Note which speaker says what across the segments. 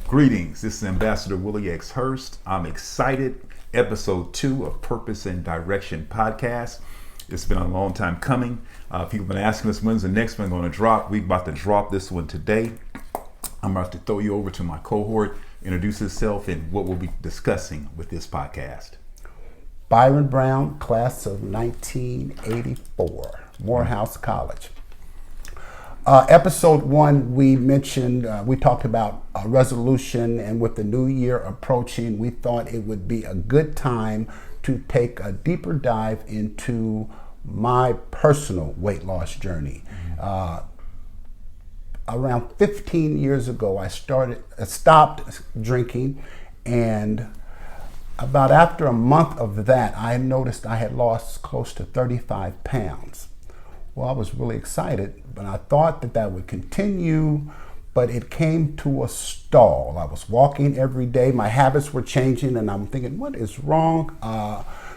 Speaker 1: Greetings, this is Ambassador Willie X. Hurst. I'm excited. Episode 2 of Purpose and Direction podcast. It's been a long time coming. People have been asking us when's the next one going to drop. We're about to drop this one today. I'm about to throw you over to my cohort, introduce himself and what we'll be discussing with this podcast.
Speaker 2: Byron Brown, class of 1984, Morehouse College. Episode 1, we mentioned, we talked about a resolution, and with the new year approaching, we thought it would be a good time to take a deeper dive into my personal weight loss journey. Around 15 years ago, I stopped drinking, and about after a month of that, I noticed I had lost close to 35 pounds. Well, I was really excited, but I thought that would continue, but it came to a stall. I was walking every day. My habits were changing, and I'm thinking, what is wrong?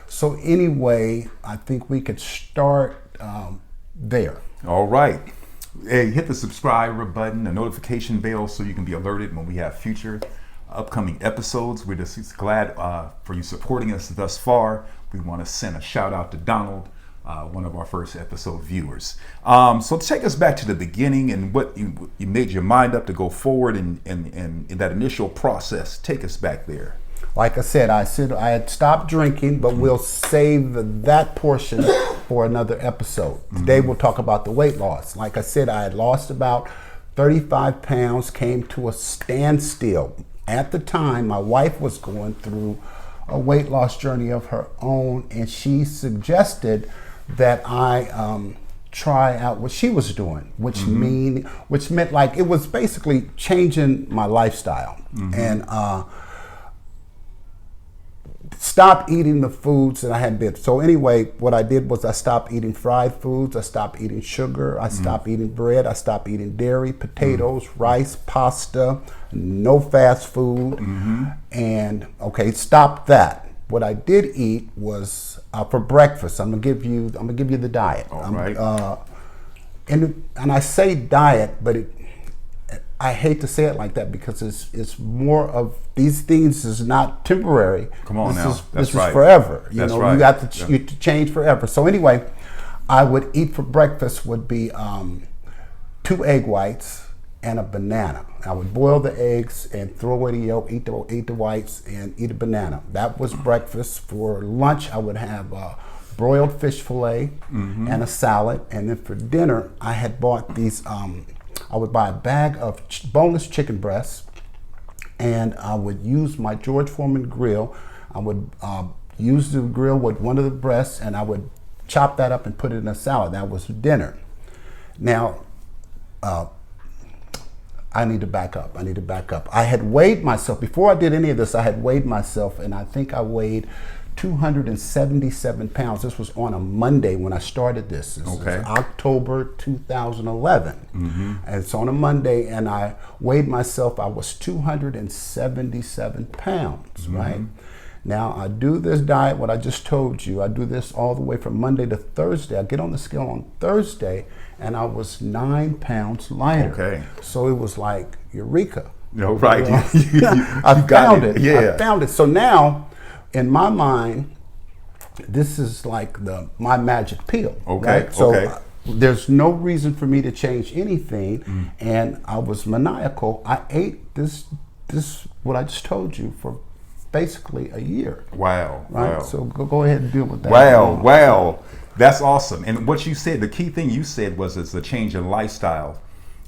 Speaker 2: So anyway, I think we could start there.
Speaker 1: All right. Hey, hit the subscribe button, the notification bell, so you can be alerted when we have future upcoming episodes. We're just glad for you supporting us thus far. We want to send a shout out to Donald, one of our first episode viewers. So take us back to the beginning and what you made your mind up to go forward in that initial process. Take us back there.
Speaker 2: Like I said I had stopped drinking, but we'll save that portion for another episode. Today we'll talk about the weight loss. Like I said, I had lost about 35 pounds, came to a standstill. At the time, my wife was going through a weight loss journey of her own, and she suggested that I try out what she was doing, which meant like it was basically changing my lifestyle and stop eating the foods that I had been. So anyway, what I did was I stopped eating fried foods, I stopped eating sugar, I stopped eating bread, I stopped eating dairy, potatoes, rice, pasta, no fast food, and stopped that. What I did eat was for breakfast. I'm gonna give you the diet.
Speaker 1: All right.
Speaker 2: And I say diet, but I hate to say it like that because it's more of these things is not temporary.
Speaker 1: Come on now.
Speaker 2: This is forever. You
Speaker 1: That's
Speaker 2: know,
Speaker 1: right.
Speaker 2: you got to change forever. So anyway, I would eat for breakfast would be 2 egg whites and a banana. I would boil the eggs and throw away the yolk, eat the whites, and eat a banana. That was breakfast. For lunch, I would have broiled fish fillet and a salad. And then for dinner, I had bought these, I would buy a bag of boneless chicken breasts, and I would use my George Foreman grill. I would use the grill with one of the breasts, and I would chop that up and put it in a salad. That was dinner. Now, I need to back up. I had weighed myself. Before I did any of this, I had weighed myself, and I think I weighed 277 pounds. This was on a Monday when I started this. This is October 2011. And it's on a Monday, and I weighed myself. I was 277 pounds, right? Now, I do this diet, what I just told you. I do this all the way from Monday to Thursday. I get on the scale on Thursday, and I was 9 pounds lighter.
Speaker 1: Okay.
Speaker 2: So it was like, eureka.
Speaker 1: No, right.
Speaker 2: I found it.
Speaker 1: Yeah.
Speaker 2: I found it. So now, in my mind, this is like my magic pill.
Speaker 1: Okay.
Speaker 2: Right? So there's no reason for me to change anything, and I was maniacal. I ate this what I just told you for basically a year.
Speaker 1: Wow.
Speaker 2: Right.
Speaker 1: Wow.
Speaker 2: So go ahead and deal with that.
Speaker 1: Wow. That's awesome. And what you said, the key thing you said was it's a change in lifestyle.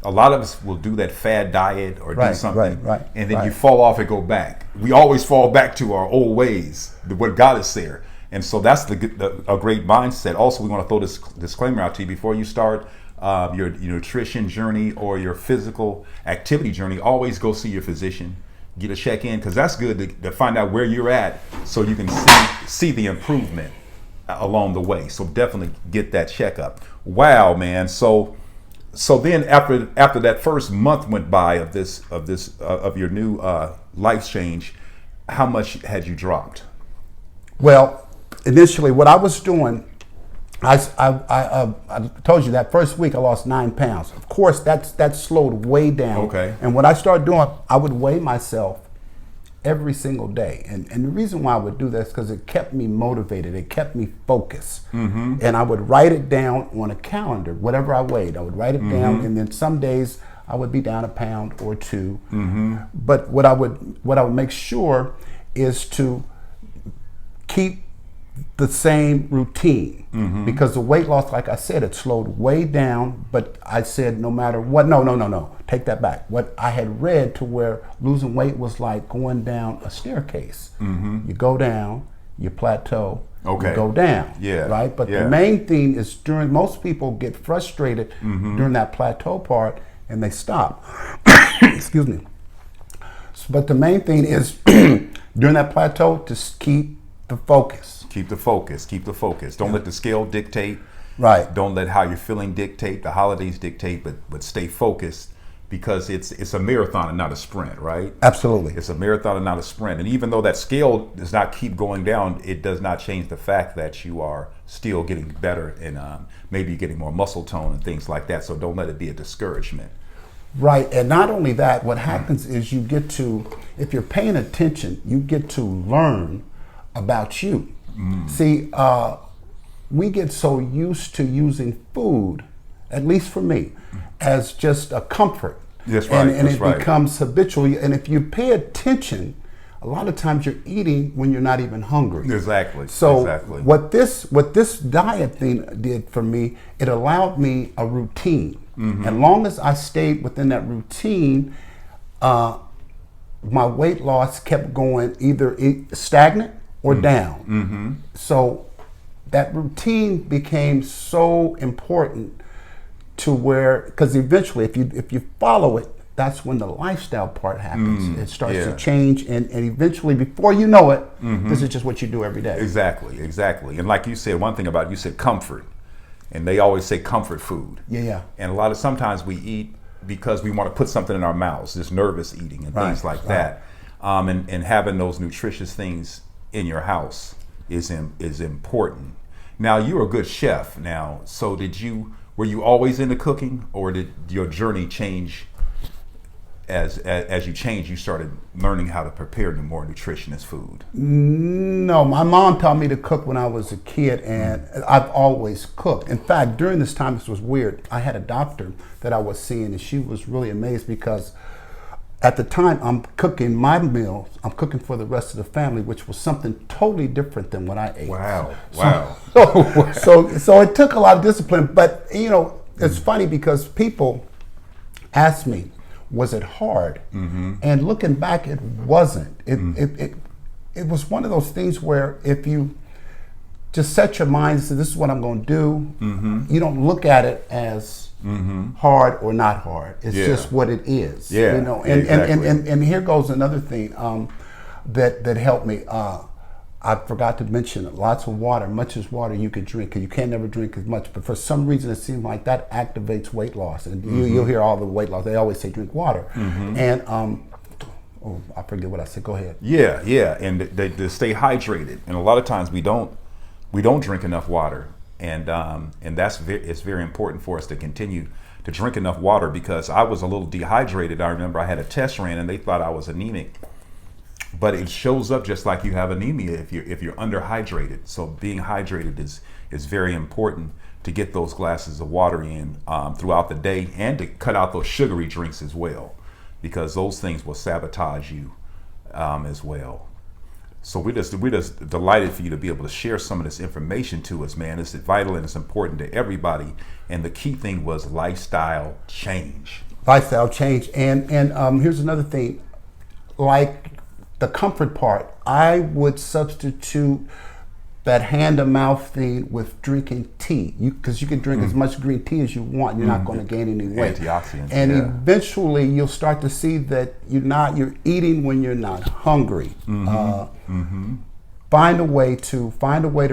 Speaker 1: A lot of us will do that fad diet or do something, and then you fall off and go back. We always fall back to our old ways, what got us there. And so that's a great mindset. Also, we want to throw this disclaimer out to you before you start your nutrition journey or your physical activity journey. Always go see your physician, get a check-in, because that's good to find out where you're at so you can see the improvement along the way. So definitely get that checkup. Wow, man. So then after that first month went by of your new life change, how much had you dropped?
Speaker 2: Well, initially what I was doing I told you that first week I lost 9 pounds. Of course, that slowed way down.
Speaker 1: Okay.
Speaker 2: And what I started doing, I would weigh myself every single day. And the reason why I would do that is because it kept me motivated. It kept me focused. Mm-hmm. And I would write it down on a calendar, whatever I weighed. I would write it mm-hmm. down, and then some days I would be down a pound or 2. Mm-hmm. But what I would make sure is to keep the same routine, mm-hmm. because the weight loss, like I said, it slowed way down. But I said, no matter what, no, take that back. What I had read to where losing weight was like going down a staircase. Mm-hmm. You go down, you plateau, okay. You go down, right? But the main thing is most people get frustrated mm-hmm. during that plateau part and they stop. Excuse me. But the main thing is during that plateau to keep the focus.
Speaker 1: Keep the focus. Don't let the scale dictate.
Speaker 2: Right.
Speaker 1: Don't let how you're feeling dictate, the holidays dictate, but stay focused, because it's a marathon and not a sprint, right?
Speaker 2: Absolutely.
Speaker 1: It's a marathon and not a sprint. And even though that scale does not keep going down, it does not change the fact that you are still getting better and maybe getting more muscle tone and things like that. So don't let it be a discouragement.
Speaker 2: Right. And not only that, what happens is you get to, if you're paying attention, you get to learn about you. Mm. See, we get so used to using food, at least for me, as just a comfort.
Speaker 1: That's right.
Speaker 2: And it becomes habitual. And if you pay attention, a lot of times you're eating when you're not even hungry.
Speaker 1: Exactly.
Speaker 2: So what this diet thing did for me, it allowed me a routine. Mm-hmm. As long as I stayed within that routine, my weight loss kept going either stagnant or down. Mm-hmm. So that routine became so important to where, because eventually if you follow it, that's when the lifestyle part happens. It starts to change, and eventually, before you know it, mm-hmm. this is just what you do every day.
Speaker 1: Exactly. And like you said, one thing about it, you said comfort, and they always say comfort food.
Speaker 2: Yeah.
Speaker 1: And sometimes we eat because we want to put something in our mouths, this nervous eating and things like that. And having those nutritious things in your house is important. Now, you're a good chef now, so were you always into cooking, or did your journey change as you changed, you started learning how to prepare the more nutritious food?
Speaker 2: No, my mom taught me to cook when I was a kid, and I've always cooked. In fact, during this time, this was weird. I had a doctor that I was seeing, and she was really amazed because at the time I'm cooking my meals, I'm cooking for the rest of the family, which was something totally different than what I ate.
Speaker 1: Wow.
Speaker 2: So it took a lot of discipline, but it's funny because people ask me, was it hard? Mm-hmm. And looking back, it wasn't. It was one of those things where if you just set your mind and say, this is what I'm going to do, mm-hmm. you don't look at it as mm-hmm. hard or not hard. It's just what it is.
Speaker 1: Yeah.
Speaker 2: Exactly. And here goes another thing that helped me. I forgot to mention lots of water, much as water you could drink, because you can't never drink as much. But for some reason, it seems like that activates weight loss. And mm-hmm. you'll hear all the weight loss. They always say drink water. Mm-hmm. And I forget what I said. Go ahead.
Speaker 1: Yeah. And they stay hydrated. And a lot of times we don't drink enough water. And it's very important for us to continue to drink enough water, because I was a little dehydrated. I remember I had a test ran and they thought I was anemic. But it shows up just like you have anemia if you're underhydrated. So being hydrated is very important to get those glasses of water in throughout the day, and to cut out those sugary drinks as well, because those things will sabotage you as well. So we're just delighted for you to be able to share some of this information to us, man. It's vital and it's important to everybody. And the key thing was lifestyle change.
Speaker 2: Lifestyle change, and here's another thing, like the comfort part, I would substitute that hand-to-mouth thing with drinking tea, because you can drink as much green tea as you want. You're not going to gain any weight.
Speaker 1: Antioxidants.
Speaker 2: And eventually, you'll start to see that you're eating when you're not hungry. Mm-hmm. Find a way to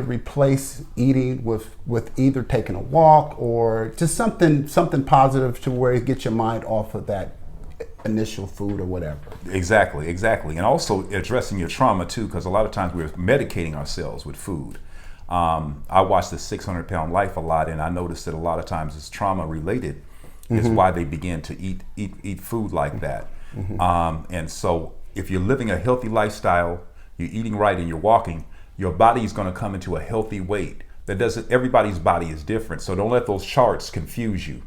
Speaker 2: replace eating with either taking a walk or just something positive to where you get your mind off of that initial food or whatever. Exactly.
Speaker 1: And also addressing your trauma too, because a lot of times we're medicating ourselves with food. I watch the 600-Pound Life a lot, and I noticed that a lot of times it's trauma related. Is why they begin to eat food like that. And so if you're living a healthy lifestyle, you're eating right and you're walking, your body is going to come into a healthy weight. Everybody's body is different. So don't let those charts confuse you.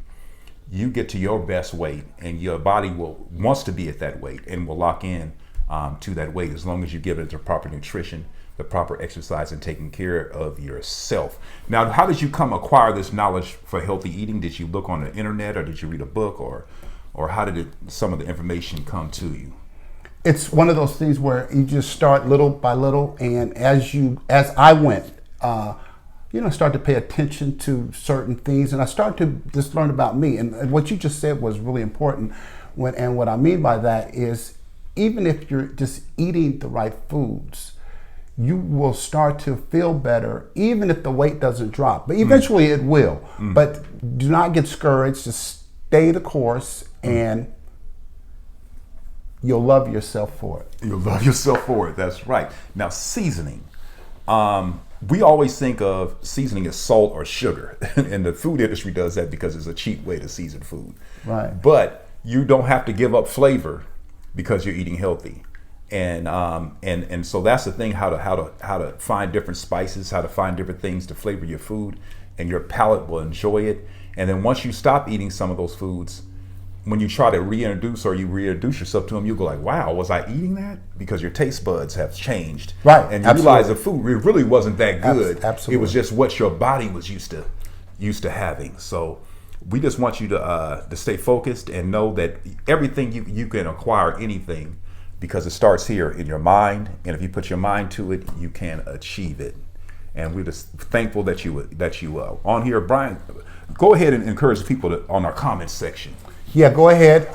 Speaker 1: You get to your best weight, and your body wants to be at that weight and will lock in to that weight as long as you give it the proper nutrition, the proper exercise, and taking care of yourself. Now, how did you acquire this knowledge for healthy eating? Did you look on the internet, or did you read a book, or how did some of the information come to you?
Speaker 2: It's one of those things where you just start little by little, and as I went, start to pay attention to certain things, and I started to just learn about me. And what you just said was really important. And what I mean by that is, even if you're just eating the right foods, you will start to feel better, even if the weight doesn't drop. But eventually it will. But do not get discouraged. Just stay the course, and you'll love yourself for it.
Speaker 1: You'll love yourself for it. That's right. Now, seasoning. We always think of seasoning as salt or sugar, and the food industry does that because it's a cheap way to season food.
Speaker 2: Right.
Speaker 1: But you don't have to give up flavor because you're eating healthy. And so that's the thing, how to find different spices, how to find different things to flavor your food, and your palate will enjoy it. And then once you stop eating some of those foods, when you try to reintroduce yourself to them, you go like, wow, was I eating that? Because your taste buds have changed.
Speaker 2: Right.
Speaker 1: And you realize the food really wasn't that good.
Speaker 2: Absolutely.
Speaker 1: It was just what your body was used to having. So we just want you to stay focused and know that everything you can acquire anything, because it starts here in your mind, and if you put your mind to it, you can achieve it. And we're just thankful that you on here. Brian, go ahead and encourage people on our comments section.
Speaker 2: Yeah, go ahead.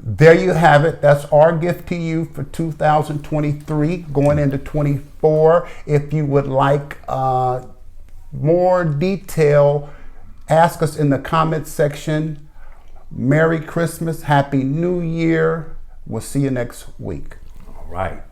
Speaker 2: There you have it. That's our gift to you for 2023, going into 24. If you would like more detail, ask us in the comments section. Merry Christmas, Happy New Year. We'll see you next week.
Speaker 1: All right.